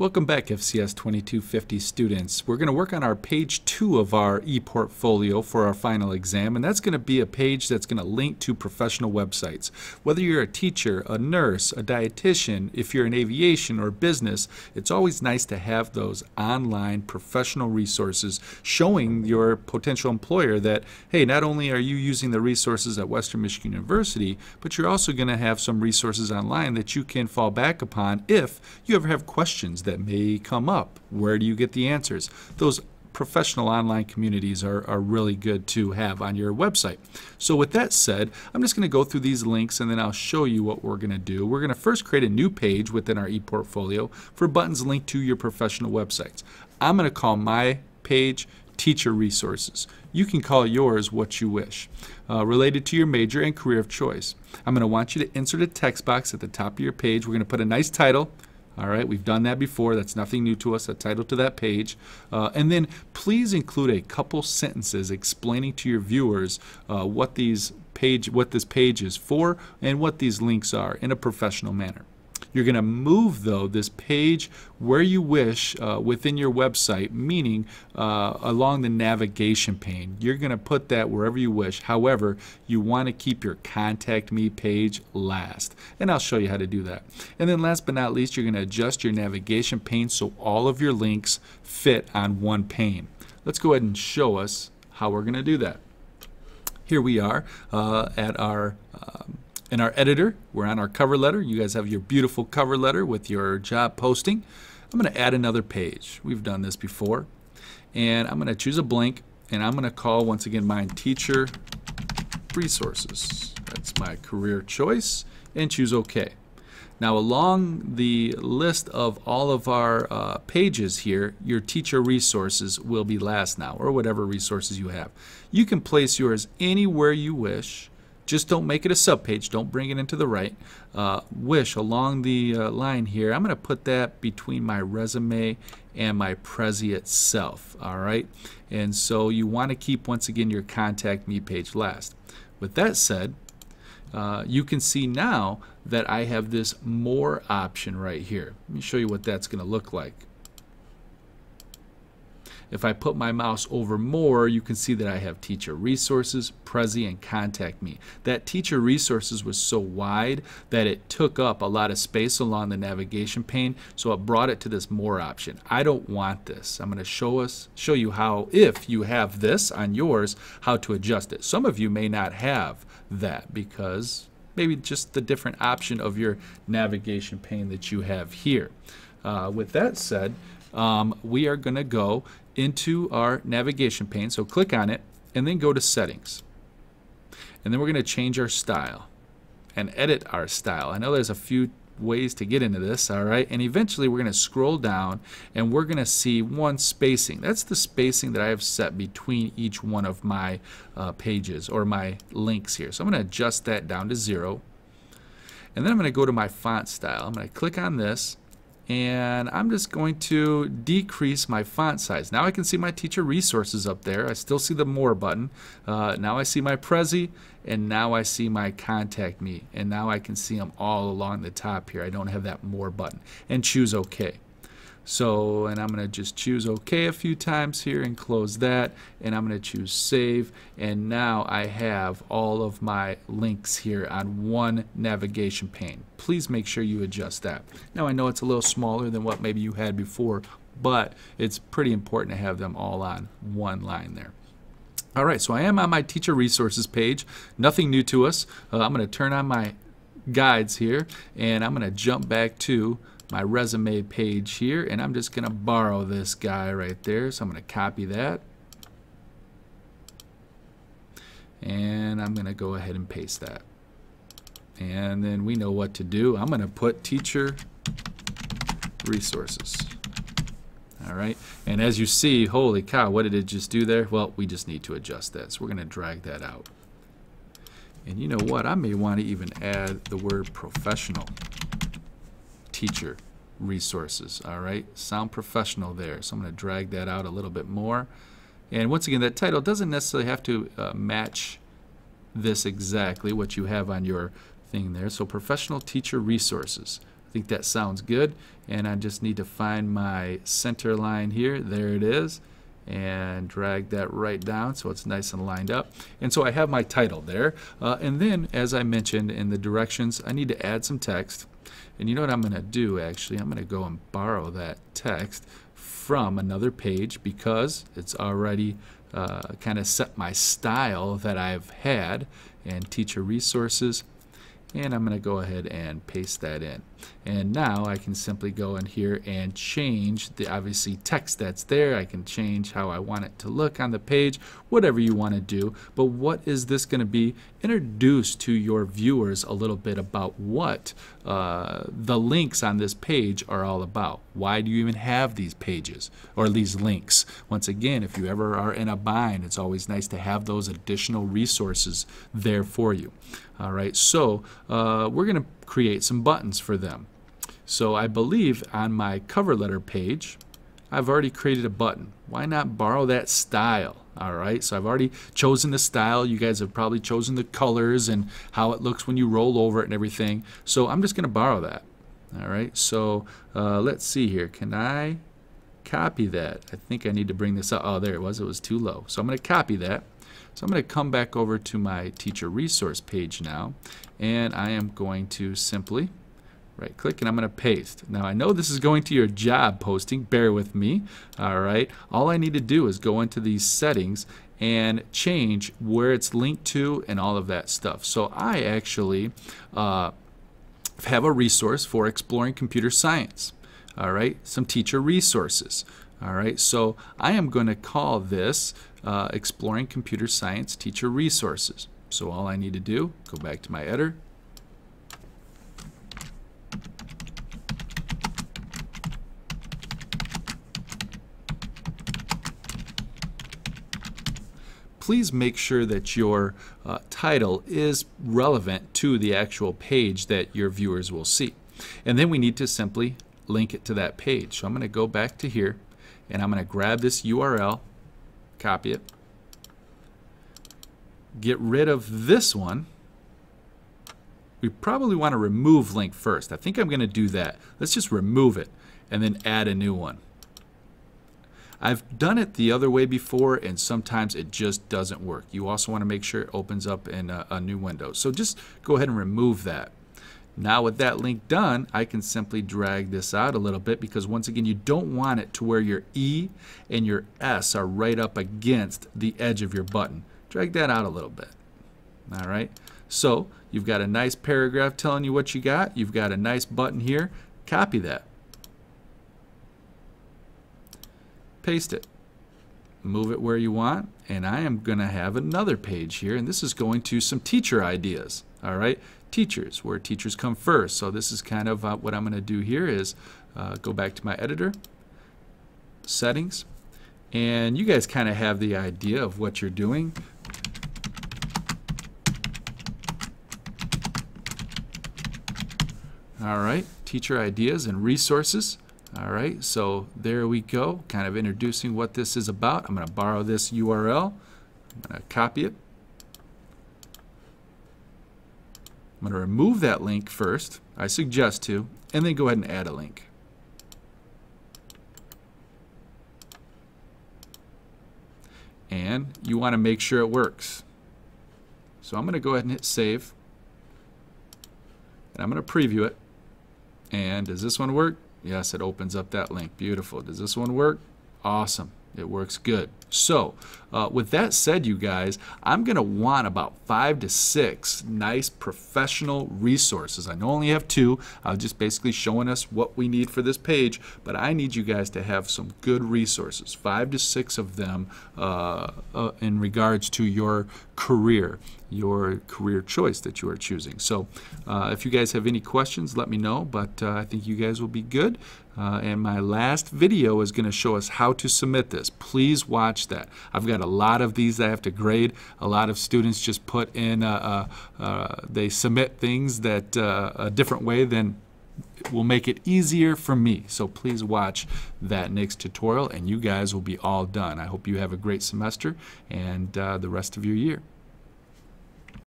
Welcome back, FCS 2250 students. We're going to work on our page 2 of our ePortfolio for our final exam, and that's going to be a page that's going to link to professional websites. Whether you're a teacher, a nurse, a dietitian, if you're in aviation or business, it's always nice to have those online professional resources showing your potential employer that, hey, not only are you using the resources at Western Michigan University, but you're also going to have some resources online that you can fall back upon if you ever have questions that may come up. Where do you get the answers? Those professional online communities are really good to have on your website. So with that said, I'm just going to go through these links and then I'll show you what we're going to do. We're going to first create a new page within our ePortfolio for buttons linked to your professional websites. I'm going to call my page Teacher Resources. You can call yours what you wish, related to your major and career of choice. I'm going to want you to insert a text box at the top of your page. We're going to put a nice title. All right, we've done that before. That's nothing new to us, a title to that page. And then please include a couple sentences explaining to your viewers what this page is for and what these links are in a professional manner. You're going to move, though, this page where you wish within your website, meaning along the navigation pane. You're going to put that wherever you wish. However, you want to keep your Contact Me page last. And I'll show you how to do that. And then last but not least, you're going to adjust your navigation pane so all of your links fit on one pane. Let's go ahead and show us how we're going to do that. Here we are at our in our editor. We're on our cover letter. You guys have your beautiful cover letter with your job posting. I'm going to add another page. We've done this before. And I'm going to choose a blank, and I'm going to call, once again, mine Teacher Resources. That's my career choice, and choose OK. Now, along the list of all of our pages here, your Teacher Resources will be last now, or whatever resources you have. You can place yours anywhere you wish. Just don't make it a subpage. Don't bring it into the right. Wish along the line here. I'm going to put that between my resume and my Prezi itself. All right. And so you want to keep, once again, your Contact Me page last. With that said, you can see now that I have this More option right here. Let me show you what that's going to look like. If I put my mouse over More, you can see that I have Teacher Resources, Prezi, and Contact Me. That Teacher Resources was so wide that it took up a lot of space along the navigation pane, so it brought it to this More option. I don't want this. I'm going to show you how, if you have this on yours, how to adjust it. Some of you may not have that because maybe just the different option of your navigation pane that you have here. With that said, we are going to go into our navigation pane. So click on it and then go to Settings. And then we're going to change our style and edit our style. I know there's a few ways to get into this, all right? And eventually we're going to scroll down and we're going to see one spacing. That's the spacing that I have set between each one of my pages or my links here. So I'm going to adjust that down to 0. And then I'm going to go to my font style. I'm going to click on this. And I'm just going to decrease my font size. Now I can see my Teacher Resources up there. I still see the More button. Now I see my Prezi, and now I see my Contact Me. And now I can see them all along the top here. I don't have that More button. And choose OK. So, and I'm going to just choose OK a few times here and close that. And I'm going to choose Save. And now I have all of my links here on one navigation pane. Please make sure you adjust that. Now I know it's a little smaller than what maybe you had before, but it's pretty important to have them all on one line there. All right, so I am on my Teacher Resources page. Nothing new to us. I'm going to turn on my guides here, and I'm going to jump back to my resume page here, and I'm just going to borrow this guy right there. So I'm going to copy that, and I'm going to go ahead and paste that. And then we know what to do. I'm going to put Teacher Resources. All right, and as you see, holy cow, what did it just do there? Well, we just need to adjust that, so we're going to drag that out. And you know what? I may want to even add the word Professional Teacher Resources. All right, sound professional there. So I'm going to drag that out a little bit more. And once again, that title doesn't necessarily have to match this exactly, what you have on your thing there. So Professional Teacher Resources. I think that sounds good. And I just need to find my center line here. There it is. And drag that right down so it's nice and lined up. And so I have my title there. And then, as I mentioned in the directions, I need to add some text. And you know what I'm going to do, actually? I'm going to go and borrow that text from another page because it's already kind of set my style that I've had, and teacher resources. And I'm going to go ahead and paste that in. And now I can simply go in here and change the obviously text that's there. I can change how I want it to look on the page, whatever you want to do. But what is this going to be? Introduce to your viewers a little bit about what the links on this page are all about. Why do you even have these pages or these links? Once again, if you ever are in a bind, it's always nice to have those additional resources there for you. All right, so we're going to create some buttons for them. So I believe on my cover letter page, I've already created a button. Why not borrow that style? All right, so I've already chosen the style. You guys have probably chosen the colors and how it looks when you roll over it and everything. So I'm just going to borrow that. All right, so let's see here. Can I copy that? I think I need to bring this up. Oh, there it was. It was too low. So I'm going to copy that. So I'm going to come back over to my teacher resource page now, and I am going to simply right click and I'm going to paste. Now I know this is going to your job posting, bear with me. All right, all I need to do is go into these settings and change where it's linked to and all of that stuff. So I actually have a resource for exploring computer science. All right, some teacher resources. All right, so I am going to call this Exploring Computer Science Teacher Resources. So all I need to do, go back to my editor, please make sure that your title is relevant to the actual page that your viewers will see. And then we need to simply link it to that page. So I'm going to go back to here and I'm going to grab this URL, copy it, get rid of this one. We probably want to remove link first. I think I'm going to do that. Let's just remove it and then add a new one. I've done it the other way before and sometimes it just doesn't work. You also want to make sure it opens up in a new window. So just go ahead and remove that. Now with that link done, I can simply drag this out a little bit because once again you don't want it to where your E and your S are right up against the edge of your button. Drag that out a little bit. All right, so you've got a nice paragraph telling you what you got. You've got a nice button here. Copy that. Paste it. Move it where you want, and I am going to have another page here, and this is going to some teacher ideas. All right, teachers, where teachers come first. So this is kind of what I'm going to do here is go back to my editor, settings, and you guys kind of have the idea of what you're doing. All right, teacher ideas and resources. All right, so there we go, kind of introducing what this is about. I'm going to borrow this URL. I'm going to copy it. I'm going to remove that link first. I suggest to, and then go ahead and add a link. And you want to make sure it works. So I'm going to go ahead and hit save. And I'm going to preview it. And does this one work? Yes, it opens up that link. Beautiful. Does this one work? Awesome. It works good. So with that said, you guys, I'm going to want about 5 to 6 nice professional resources. I know I only have 2. I'm just basically showing us what we need for this page, but I need you guys to have some good resources, 5 to 6 of them in regards to your career choice that you are choosing. So if you guys have any questions, let me know, but I think you guys will be good. And my last video is going to show us how to submit this. Please watch that. I've got a lot of these that I have to grade. A lot of students just put in, they submit things that a different way than will make it easier for me. So please watch that next tutorial and you guys will be all done. I hope you have a great semester and the rest of your year.